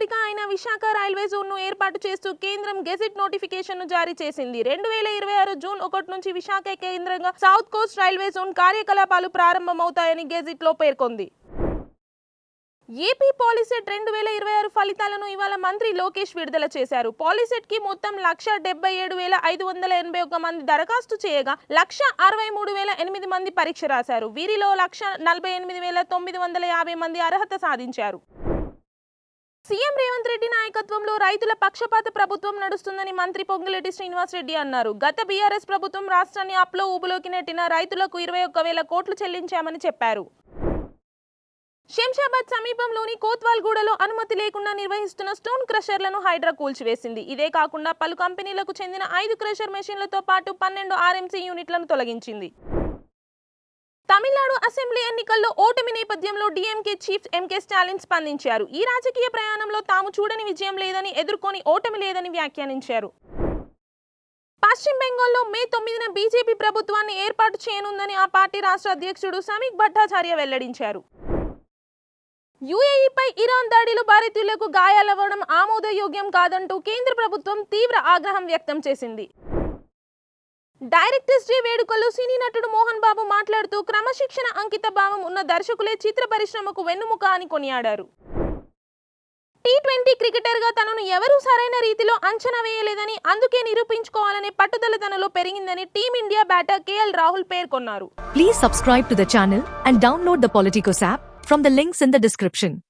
ఎంపిక అయిన Visakha railway zone ను ఏర్పాటు చేస్తూ కేంద్రం గెజిట్ నోటిఫికేషన్ ను జారీ చేసింది. 2026 జూన్ 1 నుంచి విశాఖ కేంద్రంగా సౌత్ కోస్ట్ రైల్వే జోన్ కార్యకలాపాలు ప్రారంభమవుతాయని గెజిట్ లో పేర్కొంది. ఏపీ పాలిసెట్ 2026 ఫలితాలను ఇవాళ మంత్రి లోకేష్ విడుదల చేశారు. పాలిసెట్ కి మొత్తం 1,77,581 మంది దరఖాస్తు చేయగా 1,63,008 మంది పరీక్ష రాశారు. వీరిలో 1,48,950 మంది అర్హత సాధించారు. సీఎం రేవంత్ రెడ్డి నాయకత్వంలో రైతుల పక్షపాత ప్రభుత్వం నడుస్తుందని మంత్రి పొంగులేటి శ్రీనివాసరెడ్డి అన్నారు. గత బీఆర్ఎస్ ప్రభుత్వం రాష్ట్రాన్ని అప్లో ఊబులోకి నెట్టిన రైతులకు 21,000 కోట్లు చెల్లించామని చెప్పారు. శంషాబాద్ సమీపంలోని కోత్వాల్గూడలో అనుమతి లేకుండా నిర్వహిస్తున్న స్టోన్ క్రషర్లను హైడ్రా కూల్చివేసింది. ఇదే కాకుండా పలు కంపెనీలకు చెందిన 5 క్రషర్ మెషిన్లతో పాటు 12 ఆర్ఎంసీ యూనిట్లను తొలగించింది. తమిళనాడు అసెంబ్లీ ఎన్నికల్లో ఓటమి నేపథ్యంలో డీఎంకే చీఫ్ ఎంకే స్టాలిన్ స్పందించారు. ఈ రాజకీయ ప్రయాణంలో తాము చూడని విజయం లేదని, ఎదుర్కొని ఓటమి లేదని వ్యాఖ్యానించారు. పశ్చిమ బెంగాల్లో మే 9న బీజేపీ ప్రభుత్వాన్ని ఏర్పాటు చేయనుందని ఆ పార్టీ రాష్ట్ర అధ్యక్షుడు సమీక్ భట్టాచార్య వెల్లడించారు. యూఏఈపై ఇరాన్ దాడిలో భారతీయులకు గాయాలవ్వడం ఆమోదయోగ్యం కాదంటూ కేంద్ర ప్రభుత్వం తీవ్ర ఆగ్రహం వ్యక్తం చేసింది. డైరెక్టర్స్ డే వేడుకల్లో సినీ నటుడు మోహన్ బాబు మాట్లాడుతూ క్రమశిక్షణ అంకిత భావం ఉన్న దర్శకులే చిత్ర పరిశ్రమకు వెన్నుముక అని కొనియాడారు. టీ20 క్రికెటర్గా తనను ఎవరూ సరైన రీతిలో అంచనా వేయలేదని, అందుకే నిరూపించుకోవాలనే పట్టుదల తనలో పెరిగిందని టీమిండియా బ్యాటర్ కేఎల్ రాహుల్ పేర్కొన్నారు. Please subscribe to the channel and download the Politicos app from the links in the description.